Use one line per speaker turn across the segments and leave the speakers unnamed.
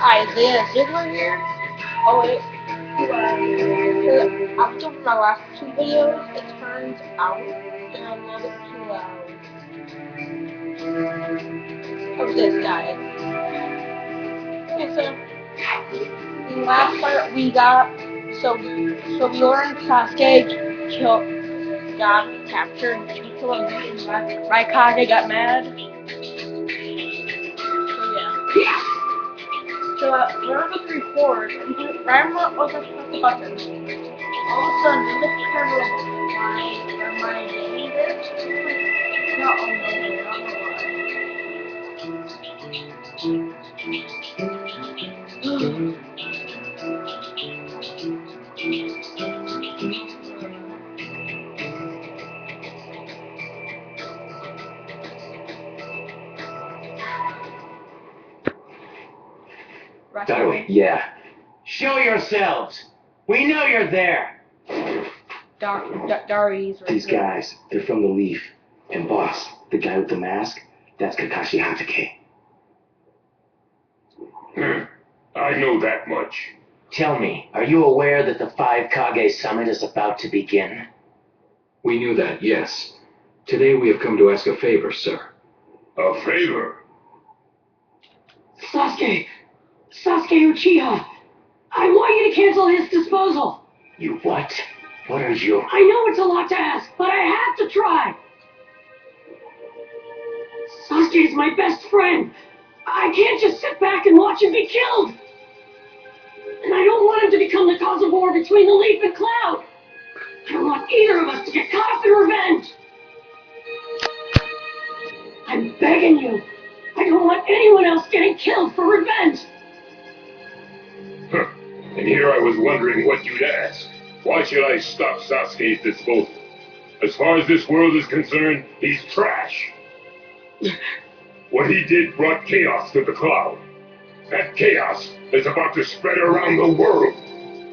Isaiah Ziegler here. Oh wait, after my last two videos, it turns out that I'm a little bit too loud. Of this guy. Okay, so in the last part we got so we learned Sasuke got captured and killed and Raikage got mad. So yeah. So wherever the three chords, right was I press the button, all of a sudden in the camera my game did. Not on the way, not on the way.
Darwin, yeah. Show yourselves. We know you're there.
Dari's right.
These guys, they're from the Leaf. And boss, the guy with the mask, that's Kakashi Hatake.
I know that much.
Tell me, are you aware that the Five Kage Summit is about to begin?
We knew that, yes. Today we have come to ask a favor, sir.
A favor?
Sasuke Uchiha! I want you to cancel his disposal!
You what? What are you?
I know it's a lot to ask, but I have to try! Sasuke is my best friend! I can't just sit back and watch him be killed! And I don't want him to become the cause of war between the Leaf and Cloud! I don't want either of us to get caught up in revenge! I'm begging you! I don't want anyone else getting killed for revenge!
Huh. And here I was wondering what you'd ask. Why should I stop Sasuke's disposal? As far as this world is concerned, he's trash. What he did brought chaos to the Cloud. That chaos is about to spread around the world.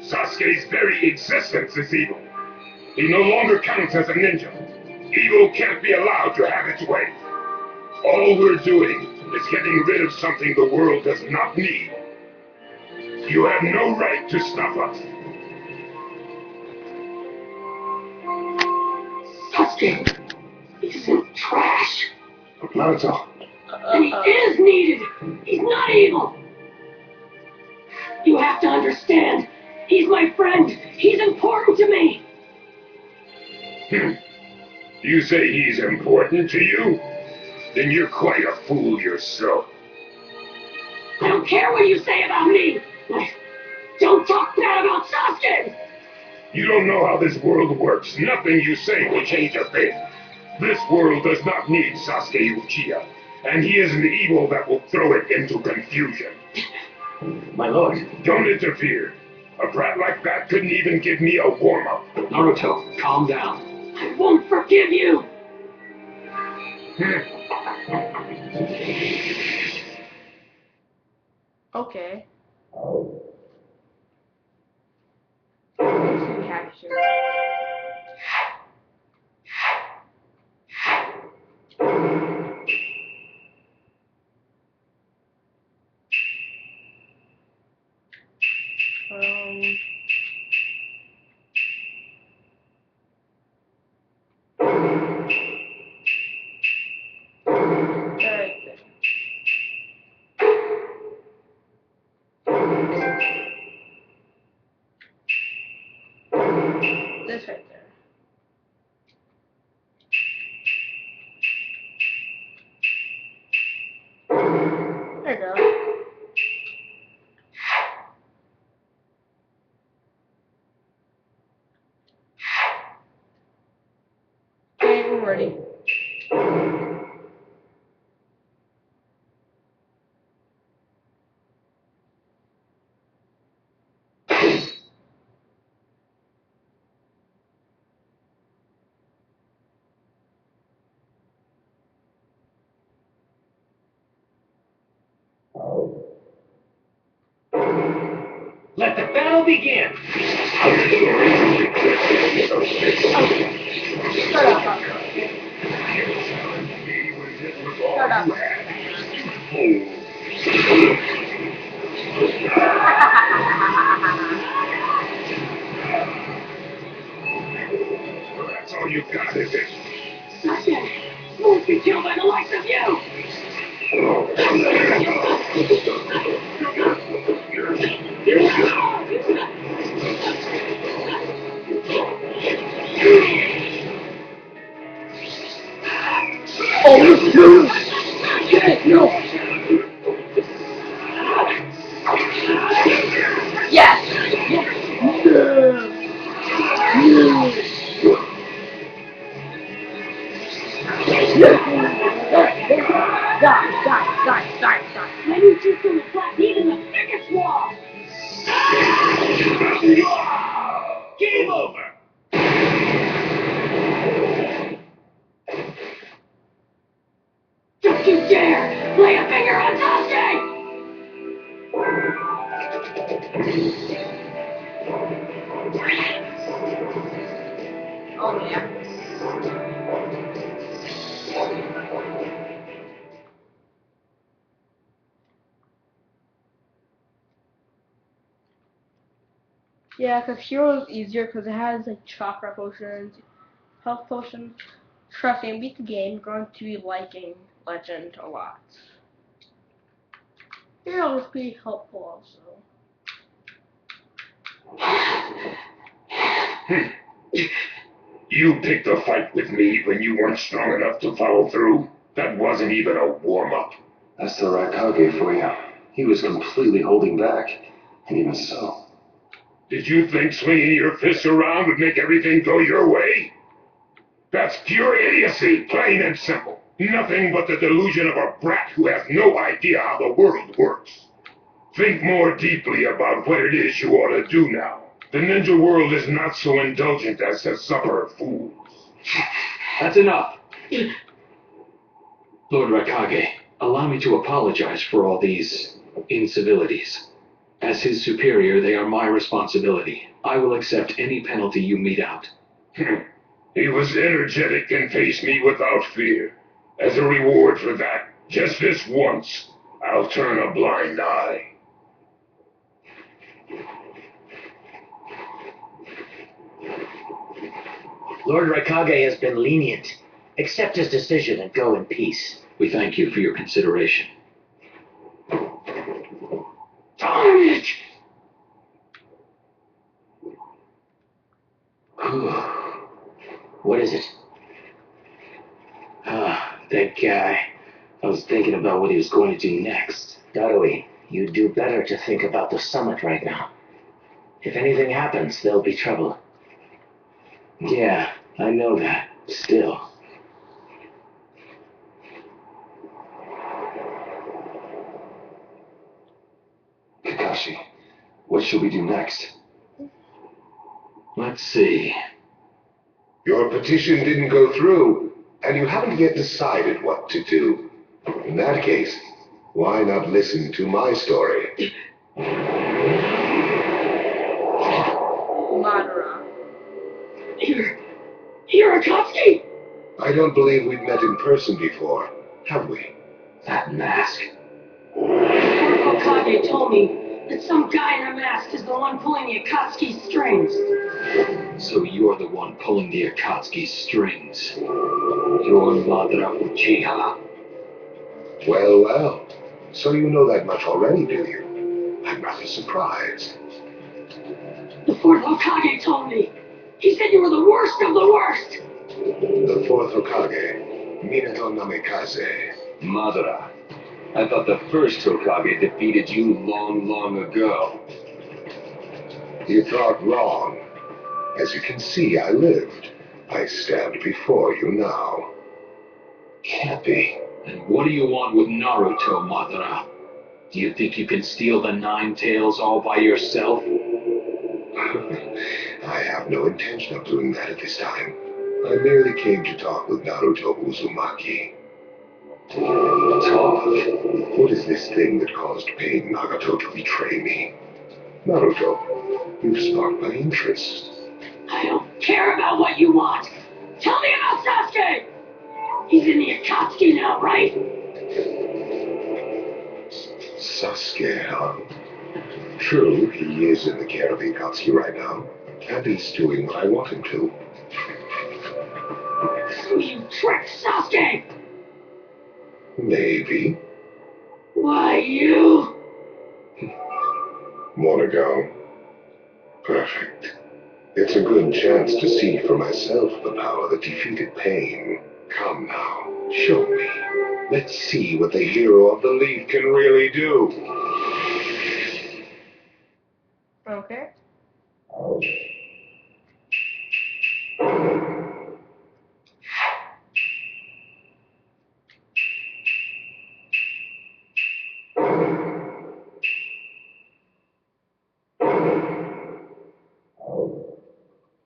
Sasuke's very existence is evil. He no longer counts as a ninja. Evil can't be allowed to have its way. All we're doing is getting rid of something the world does not need. You have no right to stop us.
Sasuke isn't trash.
Naruto.
And he is needed. He's not evil. You have to understand. He's my friend. He's important to me.
You say he's important to you? Then you're quite a fool yourself.
I don't care what you say about me. Don't talk bad about Sasuke.
You don't know how this world works. Nothing you say will change a bit. This world does not need Sasuke Uchiha, and he is an evil that will throw it into confusion.
My lord.
Don't interfere. A brat like that couldn't even give me a warm-up.
Naruto, calm down.
I won't forgive you.
Okay. Capture. This right there. There you go. Okay, we're ready.
Let the battle begin!
Start off. Start off. No. Yes. Die.
I need you to flat even the thickest wall.
Game over!
Don't you dare lay a finger on Sasuke!
Oh yeah. Yeah, because Hero is easier because it has like chakra potions, health potions. Trust me, beat the game, you're going to be liking Legend a lot. Hero is pretty helpful also.
You picked a fight with me when you weren't strong enough to follow through? That wasn't even a warm-up.
That's the Raikage for you. He was completely holding back. And even so.
Did you think swinging your fists around would make everything go your way? That's pure idiocy, plain and simple. Nothing but the delusion of a brat who has no idea how the world works. Think more deeply about what it is you ought to do now. The ninja world is not so indulgent as to suffer fools.
That's enough. Lord Raikage, allow me to apologize for all these incivilities. As his superior, they are my responsibility. I will accept any penalty you mete out.
He was energetic and faced me without fear. As a reward for that, just this once, I'll turn a blind eye.
Lord Raikage has been lenient. Accept his decision and go in peace.
We thank you for your consideration.
Darn it!
What is it? That guy. I was thinking about what he was going to do next. Darui, you'd do better to think about the summit right now. If anything happens, there'll be trouble. Yeah, I know that. Still.
Kakashi, what should we do next?
Let's see.
Your petition didn't go through, and you haven't yet decided what to do. In that case, why not listen to my story?
Madara.
You're Akatsuki?
I don't believe we've met in person before, have we?
That mask.
Lord Hokage told me that some guy in a mask is the one pulling the Akatsuki strings.
So you're the one pulling the Akatsuki strings. You're Madara Uchiha.
Well. So you know that much already, do you? I'm rather surprised.
The fourth Hokage told me. He said you were the worst of the worst.
The fourth Hokage, Minato Namikaze.
Madara, I thought the first Hokage defeated you long ago.
You thought wrong. As you can see, I lived. I stand before you now.
Can't be. And what do you want with Naruto, Madara? Do you think you can steal the Nine Tails all by yourself?
I have no intention of doing that at this time. I merely came to talk with Naruto Uzumaki.
Talk?
What is this thing that caused Pain Nagato to betray me? Naruto, you've sparked my interest.
I don't care about what you want. Tell me about Sasuke. He's in the Akatsuki now, right?
Sasuke, huh? True, he is in the care of the Akatsuki right now, and he's doing what I want him to.
So you tricked Sasuke!
Maybe.
Why, you...
Wanna go? Perfect. It's a good chance to see for myself the power that defeated Pain. Come now, show me. Let's see what the hero of the Leaf can really do.
Okay.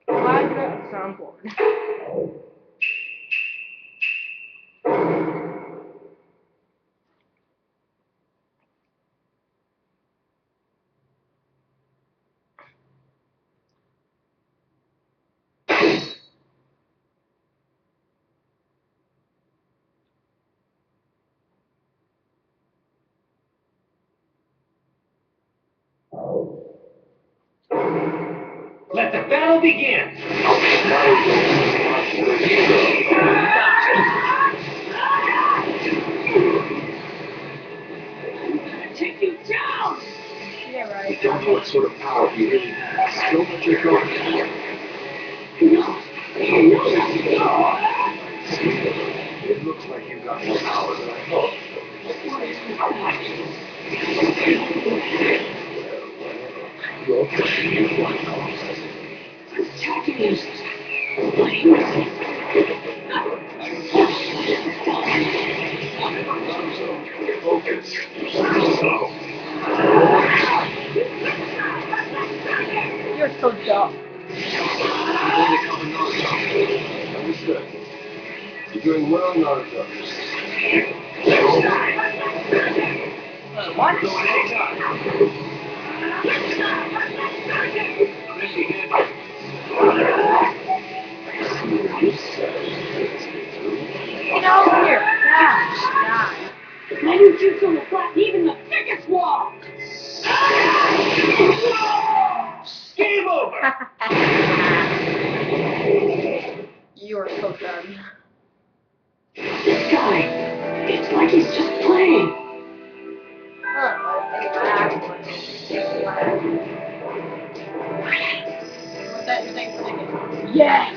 Why is that a soundboard?
Let the battle begin!
Take you down!
Yeah,
I
right.
don't know what sort of power he really has. Don't let your guard down.
No!
It looks like you got more power than I thought. You're pushing me quite fast.
Attacking is
Focus. Slow.
You're so dumb.
I'm going to come to Naruto.
Understood. You're doing well, Naruto.
What?
Go anytime. Ready,
Get out here! Die!
my new jutsu will flatten even the biggest wall!
Game over!
Die! You're so done.
This guy, it's like he's just playing.
What's that you think for the game? Yes!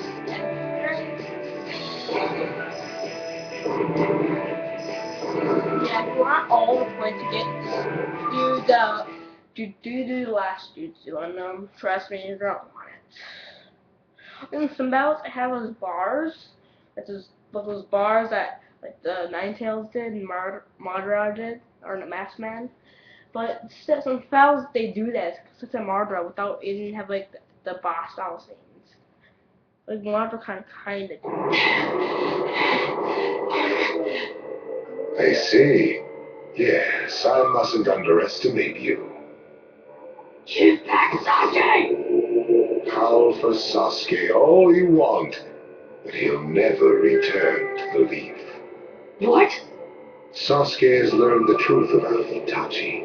Yeah, if you want all the points to get do the last jutsu on them. Trust me, you don't want it. And some battles I have those bars. Those bars that like the Ninetales did and Madara did, or the Masked Man. But some battles they do that such a Madara without it didn't have like the boss style scenes. Like Madara kinda do.
I see. Yes, I mustn't underestimate you.
Give back Sasuke!
Howl for Sasuke all you want, but he'll never return to the Leaf.
What?
Sasuke has learned the truth about Itachi.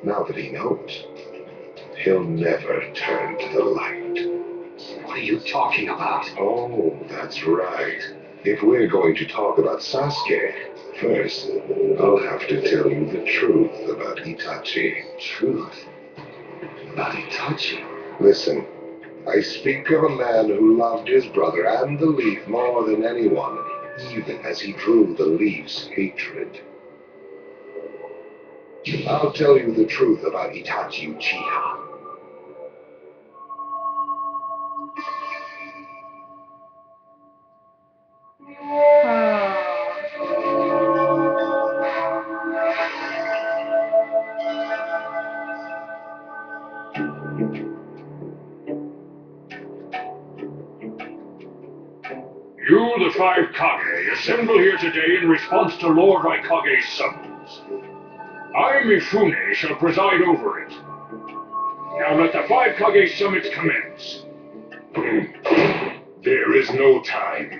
Now that he knows, he'll never turn to the light.
What are you talking about?
Oh, that's right. If we're going to talk about Sasuke, first, I'll have to tell you the truth about Itachi.
Truth? About Itachi?
Listen, I speak of a man who loved his brother and the Leaf more than anyone, even as he drew the Leaf's hatred. I'll tell you the truth about Itachi Uchiha.
You, the five Kage, assemble here today in response to Lord Raikage's summons. I, Mifune, shall preside over it. Now let the five Kage summit commence.
There is no time.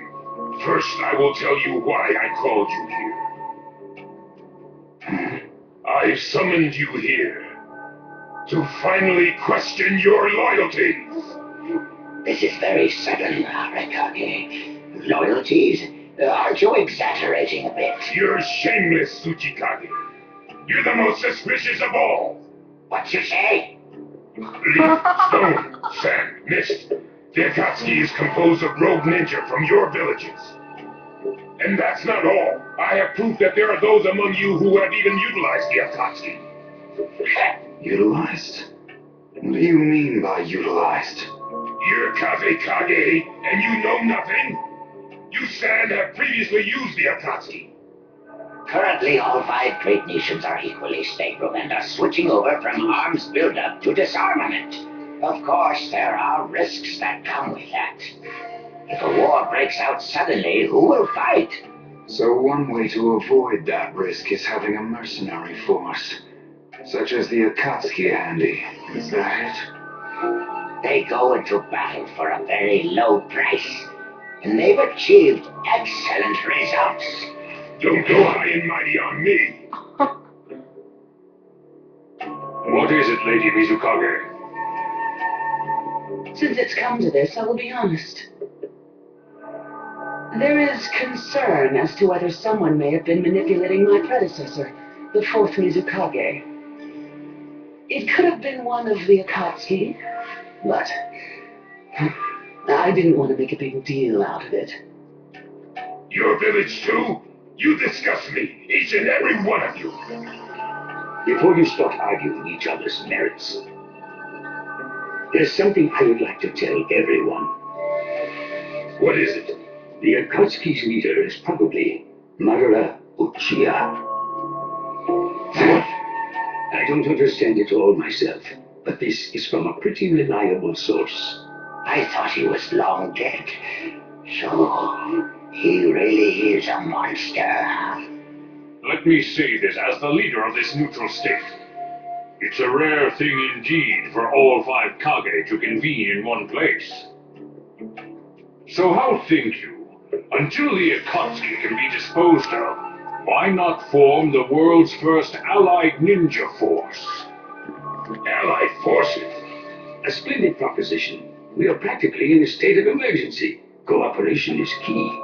First, I will tell you why I called you here. I've summoned you here to finally question your loyalties.
This is very sudden, Raikage. Loyalties? Aren't you exaggerating a bit?
You're shameless, Tsuchikage. You're the most suspicious of all.
What you say?
Leaf, stone, sand, mist. The Akatsuki is composed of rogue ninja from your villages. And that's not all. I have proof that there are those among you who have even utilized the Akatsuki.
Utilized? What do you mean by utilized?
You're Kaze Kage, and you know nothing? You, Sand, have previously used the Akatsuki.
Currently, all 5 great nations are equally stable and are switching over from arms buildup to disarmament. Of course, there are risks that come with that. If a war breaks out suddenly, who will fight?
So one way to avoid that risk is having a mercenary force, such as the Akatsuki handy. Is that it?
They go into battle for a very low price, and they've achieved excellent results.
Don't go high and mighty on me.
What is it, Lady Mizukage?
Since it's come to this, I will be honest. There is concern as to whether someone may have been manipulating my predecessor, the 4th Mizukage. It could have been one of the Akatsuki, but I didn't want to make a big deal out of it.
Your village too? You disgust me, each and every one of you.
Before you start arguing each other's merits, there's something I would like to tell everyone.
What is it?
The Akatsuki's leader is probably Madara Uchiha. I don't understand it all myself, but this is from a pretty reliable source. I thought he was long dead. So, he really is a monster.
Let me say this as the leader of this neutral state. It's a rare thing indeed for all 5 Kage to convene in one place. So how think you? Until the Akatsuki can be disposed of, why not form the world's first allied ninja force?
Allied forces?
A splendid proposition. We are practically in a state of emergency. Cooperation is key.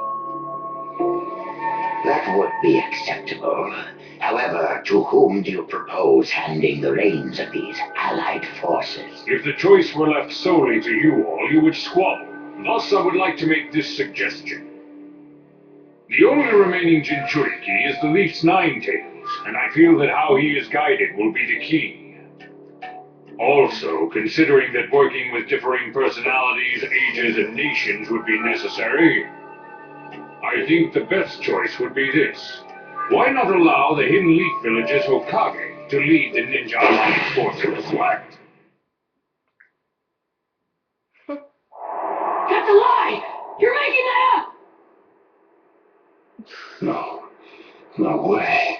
That would be acceptable. However, to whom do you propose handing the reins of these allied forces?
If the choice were left solely to you all, you would squabble. Thus, I would like to make this suggestion. The only remaining Jinchuriki is the Leaf's Nine-Tails, and I feel that how he is guided will be the key. Also, considering that working with differing personalities, ages, and nations would be necessary, I think the best choice would be this. Why not allow the Hidden Leaf Village's Hokage to lead the Ninja Alliance forces? What?
That's a lie! You're making that up!
No way.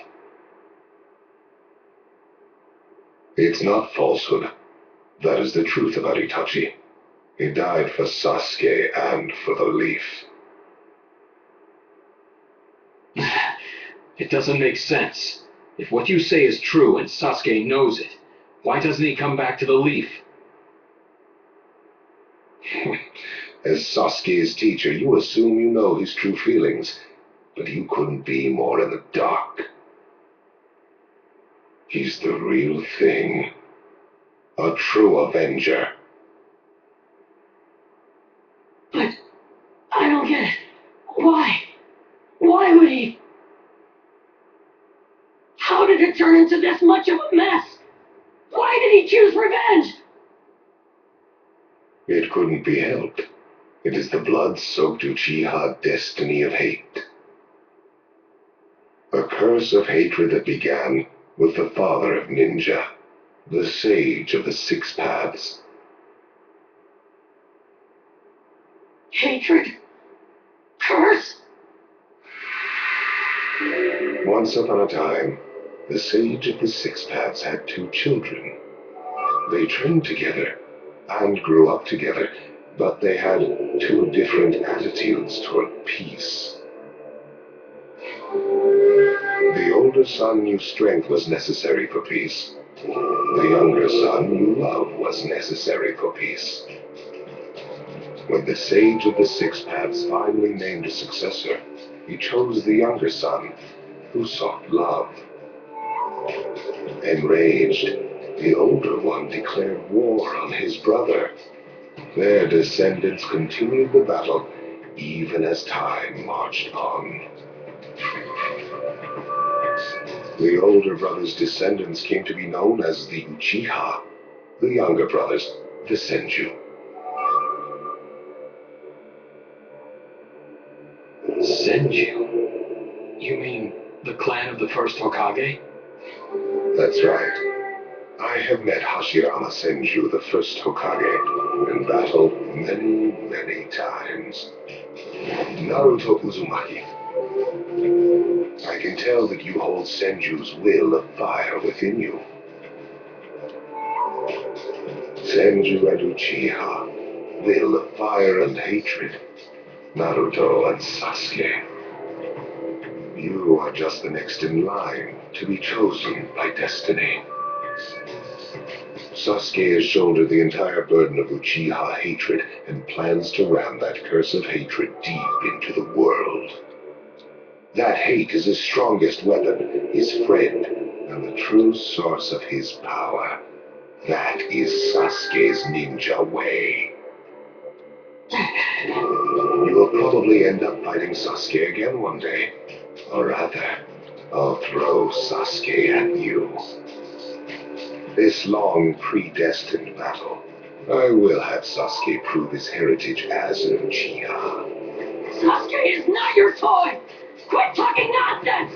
It's not falsehood. That is the truth about Itachi. He died for Sasuke and for the Leaf.
It doesn't make sense. If what you say is true and Sasuke knows it, why doesn't he come back to the Leaf?
As Sasuke's teacher, you assume you know his true feelings, but you couldn't be more in the dark. He's the real thing. A true Avenger.
But I don't get it. Why? Why would he? How did it turn into this much of a mess? Why did he choose revenge?
It couldn't be helped. It is the blood-soaked Uchiha destiny of hate. A curse of hatred that began with the father of ninja, the sage of the 6 paths.
Hatred? Curse?
Once upon a time, the sage of the 6 paths had 2 children. They trained together and grew up together, but they had 2 different attitudes toward peace. The older son knew strength was necessary for peace. The younger son knew love was necessary for peace. When the sage of the 6 paths finally named a successor, he chose the younger son, who sought love. Enraged, the older one declared war on his brother. Their descendants continued the battle even as time marched on. The older brother's descendants came to be known as the Uchiha, the younger brothers, the Senju.
Senju? You mean the clan of the first Hokage?
That's right. I have met Hashirama Senju, the first Hokage, in battle many, many times. Naruto Uzumaki. I can tell that you hold Senju's will of fire within you. Senju and Uchiha, will of fire and hatred. Naruto and Sasuke. You are just the next in line to be chosen by destiny. Sasuke has shouldered the entire burden of Uchiha hatred and plans to ram that curse of hatred deep into the world. That hate is his strongest weapon, his friend, and the true source of his power. That is Sasuke's ninja way. You will probably end up fighting Sasuke again one day. Or rather, I'll throw Sasuke at you. This long, predestined battle, I will have Sasuke prove his heritage as an Uchiha.
Sasuke is not your toy! Quit talking nonsense!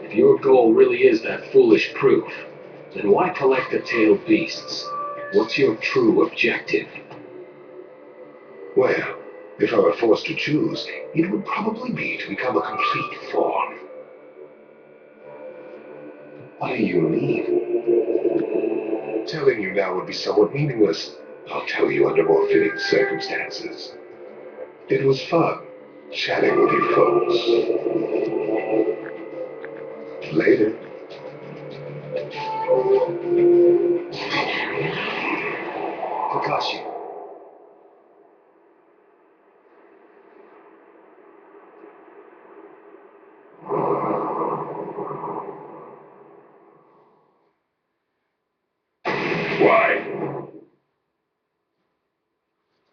If your goal really is that foolish proof, then why collect the tailed beasts? What's your true objective?
Well, if I were forced to choose, it would probably be to become a complete fawn. What do you mean? Telling you now would be somewhat meaningless. I'll tell you under more fitting circumstances. It was fun chatting with you folks. Later.
Kakashi.
Why?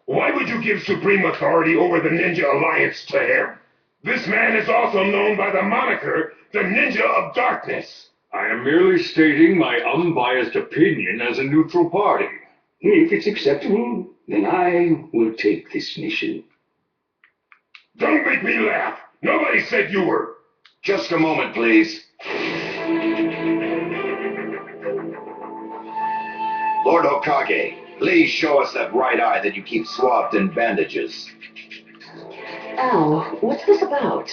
Why would you give supreme authority over the Ninja Alliance to him? This man is also known by the moniker, the Ninja of Darkness.
I am merely stating my unbiased opinion as a neutral party.
If it's acceptable, then I will take this mission.
Don't make me laugh. Nobody said you were.
Just a moment, please. Lord Hokage, please show us that right eye that you keep swathed in bandages.
Ow, what's this about?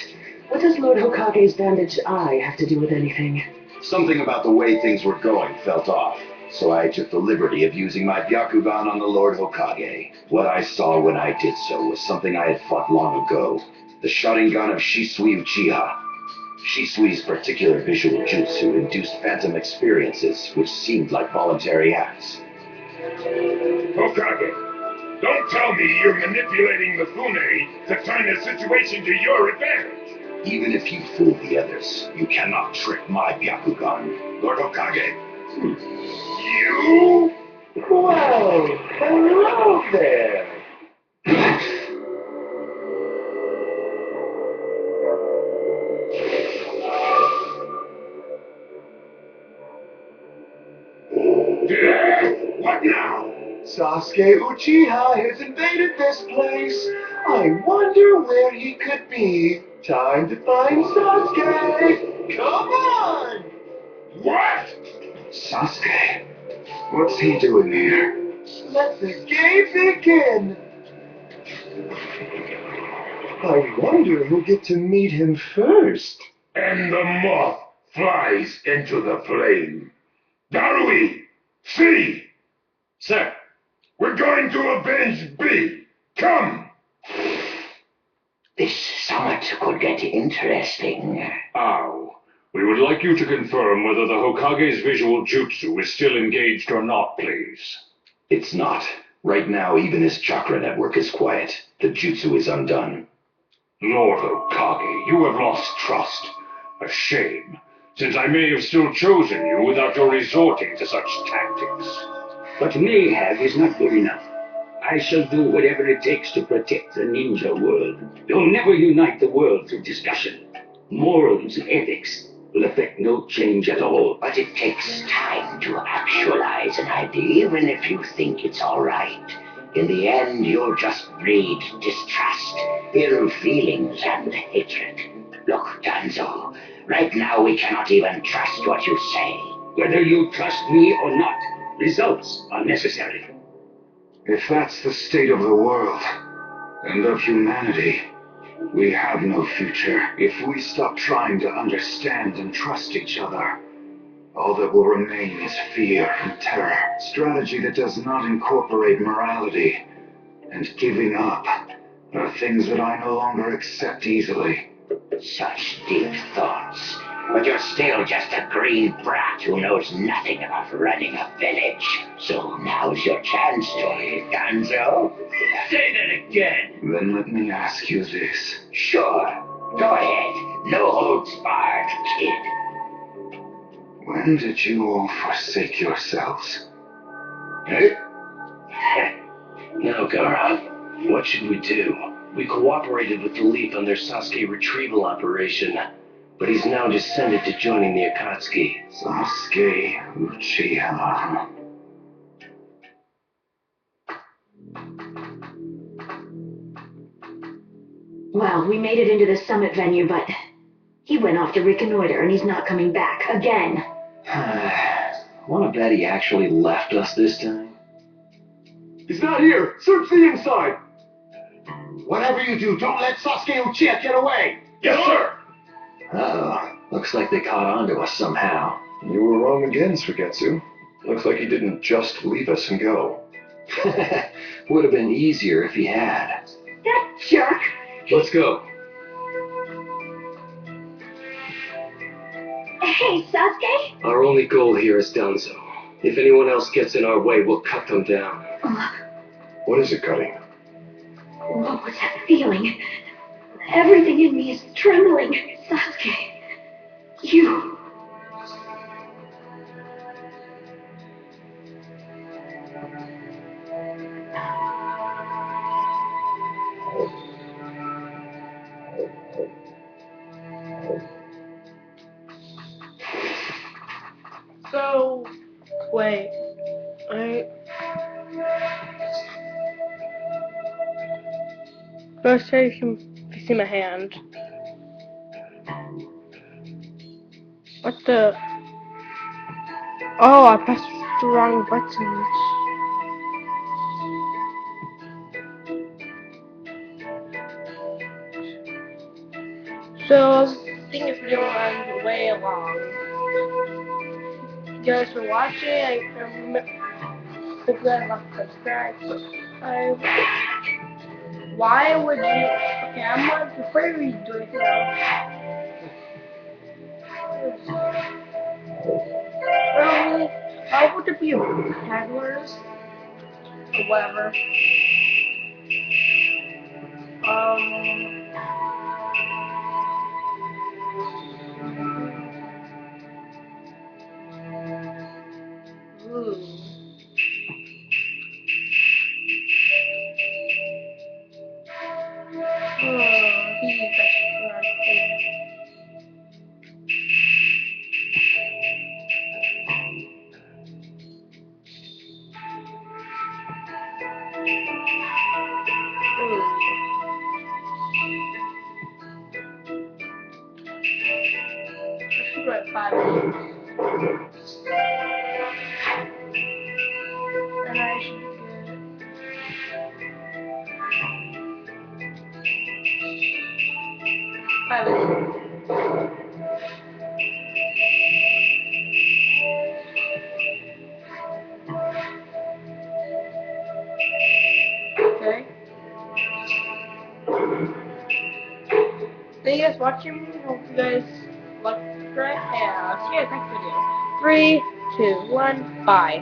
What does Lord Hokage's bandaged eye have to do with anything?
Something about the way things were going felt off, so I took the liberty of using my Byakugan on the Lord Hokage. What I saw when I did so was something I had fought long ago. The Sharingan of Shisui Uchiha. Shisui's particular visual jutsu induced phantom experiences, which seemed like voluntary acts.
Hokage, don't tell me you're manipulating the Fune to turn the situation to your advantage.
Even if you fool the others, you cannot trick my Byakugan. Lord Hokage.
You?
Well, hello there.
What now?
Sasuke Uchiha has invaded this place. I wonder where he could be. Time to find Sasuke. Come on!
What?
Sasuke? What's he doing here? Let the game begin. I wonder who'll get to meet him first.
And the moth flies into the flame. Darui! See!
Sir,
We're going to avenge B! Come!
This summit could get interesting.
Ow. We would like you to confirm whether the Hokage's visual jutsu is still engaged or not, please.
It's not. Right now, even his chakra network is quiet. The jutsu is undone.
Lord Hokage, you have lost trust. A shame, since I may have still chosen you without your resorting to such tactics.
But may have is not good enough. I shall do whatever it takes to protect the ninja world. You'll never unite the world through discussion. Morals and ethics will affect no change at all.
But it takes time to actualize an idea, even if you think it's all right. In the end, you'll just breed distrust, ill feelings, and hatred. Look, Danzo, right now we cannot even trust what you say.
Whether you trust me or not, results are necessary.
If that's the state of the world, and of humanity, we have no future. If we stop trying to understand and trust each other, all that will remain is fear and terror. Strategy that does not incorporate morality and giving up are things that I no longer accept easily.
Such deep thoughts. But you're still just a green brat who knows nothing about running a village. So now's your chance, Joy Danzo.
Say that again!
Then let me ask you this.
Sure. Go ahead. No holds barred, kid.
When did you all forsake yourselves?
Now, Gaara, what should we do? We cooperated with the Leap on their Sasuke retrieval operation, but he's now descended to joining the Akatsuki.
Sasuke Uchiha.
Well, we made it into the summit venue, but he went off to reconnoiter and he's not coming back again.
Wanna bet he actually left us this time?
He's not here! Search the inside!
Whatever you do, don't let Sasuke Uchiha get away!
Yes, sir!
Uh-oh. Looks like they caught on to us somehow.
You were wrong again, Suigetsu. Looks like he didn't just leave us and go.
Would have been easier if he had.
That jerk!
Let's go.
Hey, Sasuke?
Our only goal here is Danzo. If anyone else gets in our way, we'll cut them down.
What is it, Cutting?
What was that feeling? Everything in me is trembling. Sasuke, you...
So, wait. First, I can see my hand. What the? Oh, I pressed the wrong buttons. So, I think this video runs way long. You guys for watching. Hope you guys like subscribe. Why would you? Okay, I'm not afraid we do anything else. How would it be a peddlers or whatever? Ooh. Right, 5 minutes. And I should get 5 minutes. Okay. Thank you guys for watching. Hope you guys like it. And I'll see you guys next video. 3, 2, 1, bye.